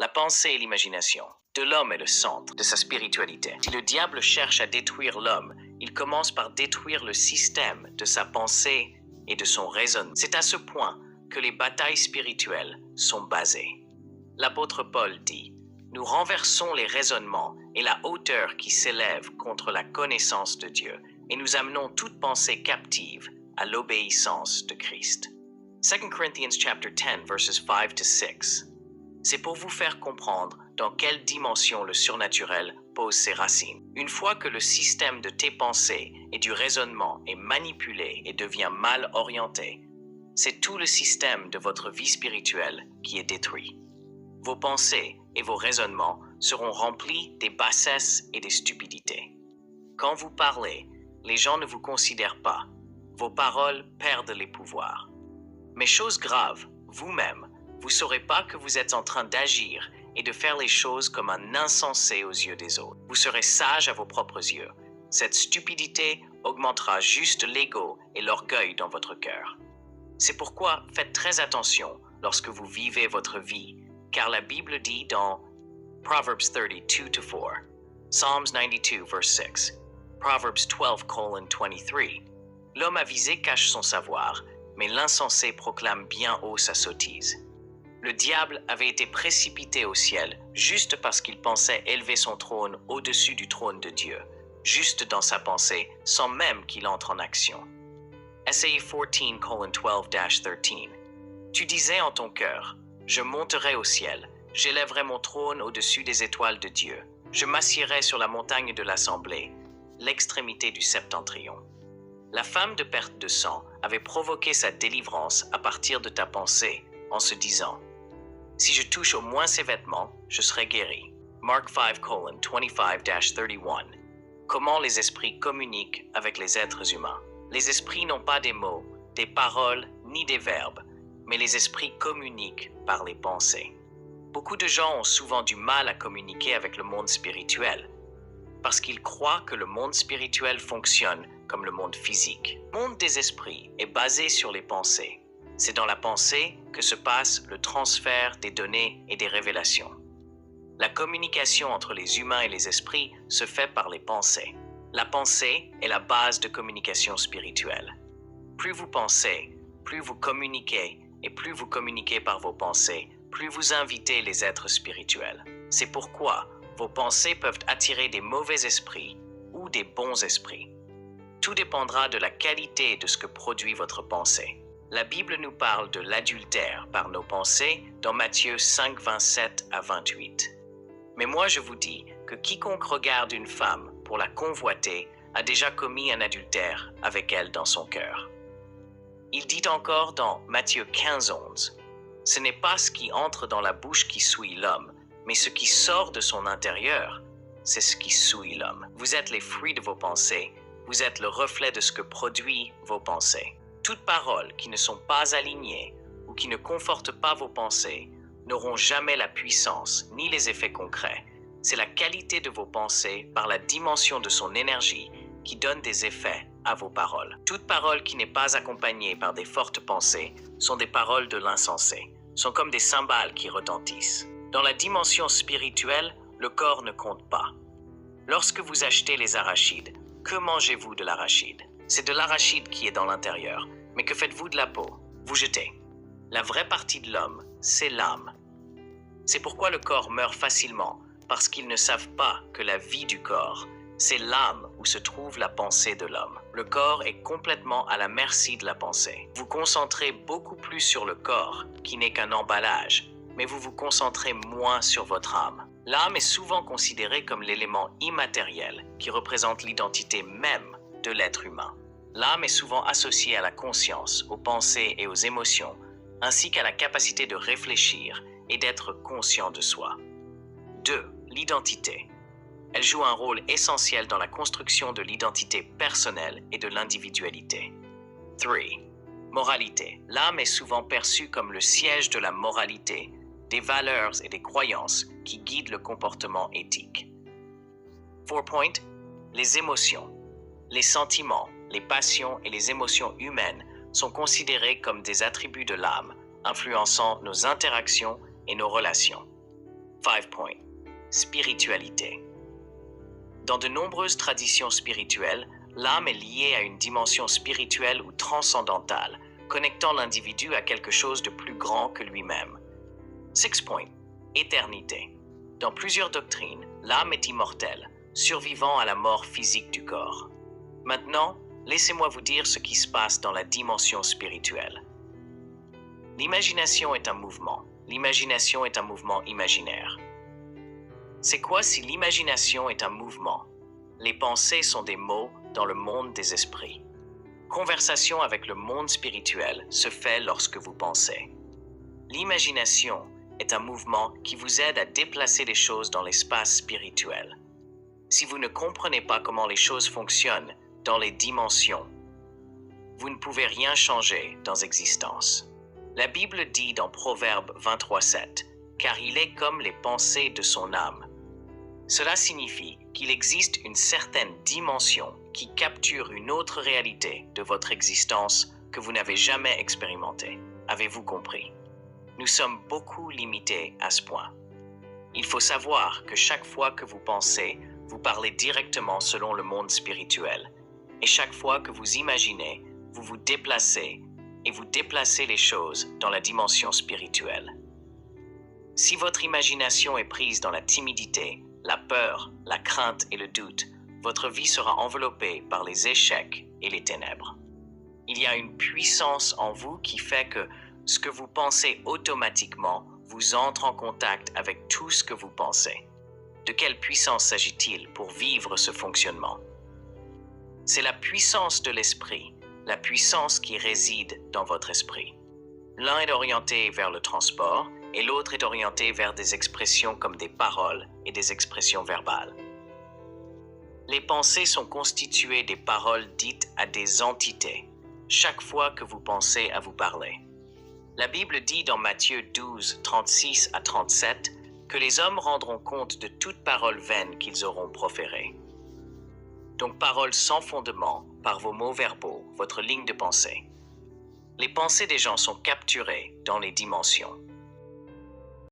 La pensée et l'imagination de l'homme est le centre de sa spiritualité. Si le diable cherche à détruire l'homme, il commence par détruire le système de sa pensée et de son raisonnement. C'est à ce point que les batailles spirituelles sont basées. L'apôtre Paul dit « Nous renversons les raisonnements et la hauteur qui s'élève contre la connaissance de Dieu, et nous amenons toute pensée captive à l'obéissance de Christ. » 2 Corinthians chapter 10 verses 5-6. C'est pour vous faire comprendre dans quelle dimension le surnaturel pose ses racines. Une fois que le système de tes pensées et du raisonnement est manipulé et devient mal orienté, c'est tout le système de votre vie spirituelle qui est détruit. Vos pensées et vos raisonnements seront remplis des bassesses et des stupidités. Quand vous parlez, les gens ne vous considèrent pas. Vos paroles perdent les pouvoirs. Mais chose grave, vous-même, vous ne saurez pas que vous êtes en train d'agir et de faire les choses comme un insensé aux yeux des autres. Vous serez sage à vos propres yeux. Cette stupidité augmentera juste l'ego et l'orgueil dans votre cœur. C'est pourquoi faites très attention lorsque vous vivez votre vie, car la Bible dit dans Proverbs 32-4, Psalms 92 verse 6, Proverbs 12:23, l'homme avisé cache son savoir, mais l'insensé proclame bien haut sa sottise. Le diable avait été précipité au ciel juste parce qu'il pensait élever son trône au-dessus du trône de Dieu, juste dans sa pensée, sans même qu'il entre en action. Essai 14:12-13. Tu disais en ton cœur, je monterai au ciel, j'élèverai mon trône au-dessus des étoiles de Dieu, je m'assiérai sur la montagne de l'assemblée, l'extrémité du septentrion. La femme de perte de sang avait provoqué sa délivrance à partir de ta pensée, en se disant « Si je touche au moins ses vêtements, je serai guéri. » Mark 5:25-31. Comment les esprits communiquent avec les êtres humains? Les esprits n'ont pas des mots, des paroles ni des verbes, mais les esprits communiquent par les pensées. Beaucoup de gens ont souvent du mal à communiquer avec le monde spirituel, parce qu'ils croient que le monde spirituel fonctionne comme le monde physique. Le monde des esprits est basé sur les pensées. C'est dans la pensée que se passe le transfert des données et des révélations. La communication entre les humains et les esprits se fait par les pensées. La pensée est la base de communication spirituelle. Plus vous pensez, plus vous communiquez, et plus vous communiquez par vos pensées, plus vous invitez les êtres spirituels. C'est pourquoi vos pensées peuvent attirer des mauvais esprits ou des bons esprits. Tout dépendra de la qualité de ce que produit votre pensée. La Bible nous parle de l'adultère par nos pensées dans Matthieu 5:27-28. Mais moi je vous dis que quiconque regarde une femme pour la convoiter a déjà commis un adultère avec elle dans son cœur. Il dit encore dans Matthieu 15:11, « Ce n'est pas ce qui entre dans la bouche qui souille l'homme, mais ce qui sort de son intérieur, c'est ce qui souille l'homme. » Vous êtes les fruits de vos pensées, vous êtes le reflet de ce que produit vos pensées. Toutes paroles qui ne sont pas alignées ou qui ne confortent pas vos pensées n'auront jamais la puissance ni les effets concrets. C'est la qualité de vos pensées par la dimension de son énergie qui donne des effets à vos paroles. Toute parole qui n'est pas accompagnée par des fortes pensées sont des paroles de l'insensé, sont comme des cymbales qui retentissent. Dans la dimension spirituelle, le corps ne compte pas. Lorsque vous achetez les arachides, que mangez-vous de l'arachide? C'est de l'arachide qui est dans l'intérieur, mais que faites-vous de la peau? Vous jetez. La vraie partie de l'homme, c'est l'âme. C'est pourquoi le corps meurt facilement, parce qu'ils ne savent pas que la vie du corps, c'est l'âme où se trouve la pensée de l'homme. Le corps est complètement à la merci de la pensée. Vous concentrez beaucoup plus sur le corps, qui n'est qu'un emballage, mais vous vous concentrez moins sur votre âme. L'âme est souvent considérée comme l'élément immatériel qui représente l'identité même de l'être humain. L'âme est souvent associée à la conscience, aux pensées et aux émotions, ainsi qu'à la capacité de réfléchir et d'être conscient de soi. 2. L'identité. Elle joue un rôle essentiel dans la construction de l'identité personnelle et de l'individualité. 3. Moralité. L'âme est souvent perçue comme le siège de la moralité, des valeurs et des croyances qui guident le comportement éthique. 4 point. Les émotions. Les sentiments, les passions et les émotions humaines sont considérés comme des attributs de l'âme, influençant nos interactions et nos relations. 5 points. Spiritualité. Dans de nombreuses traditions spirituelles, l'âme est liée à une dimension spirituelle ou transcendantale, connectant l'individu à quelque chose de plus grand que lui-même. 6 points. Éternité. Dans plusieurs doctrines, l'âme est immortelle, survivant à la mort physique du corps. Maintenant, laissez-moi vous dire ce qui se passe dans la dimension spirituelle. L'imagination est un mouvement. L'imagination est un mouvement imaginaire. C'est quoi si l'imagination est un mouvement? Les pensées sont des mots dans le monde des esprits. Conversation avec le monde spirituel se fait lorsque vous pensez. L'imagination est un mouvement qui vous aide à déplacer les choses dans l'espace spirituel. Si vous ne comprenez pas comment les choses fonctionnent dans les dimensions, vous ne pouvez rien changer dans l'existence. La Bible dit dans Proverbe 23:7, « Car il est comme les pensées de son âme. » Cela signifie qu'il existe une certaine dimension qui capture une autre réalité de votre existence que vous n'avez jamais expérimentée. Avez-vous compris? Nous sommes beaucoup limités à ce point. Il faut savoir que chaque fois que vous pensez, vous parlez directement selon le monde spirituel. Et chaque fois que vous imaginez, vous vous déplacez et vous déplacez les choses dans la dimension spirituelle. Si votre imagination est prise dans la timidité, la peur, la crainte et le doute, votre vie sera enveloppée par les échecs et les ténèbres. Il y a une puissance en vous qui fait que ce que vous pensez automatiquement vous entre en contact avec tout ce que vous pensez. De quelle puissance s'agit-il pour vivre ce fonctionnement? C'est la puissance de l'esprit, la puissance qui réside dans votre esprit. L'un est orienté vers le transport et l'autre est orienté vers des expressions comme des paroles et des expressions verbales. Les pensées sont constituées des paroles dites à des entités, chaque fois que vous pensez à vous parler. La Bible dit dans Matthieu 12, 36 à 37 que les hommes rendront compte de toute parole vaine qu'ils auront proférée. Donc paroles sans fondement par vos mots verbaux, votre ligne de pensée. Les pensées des gens sont capturées dans les dimensions.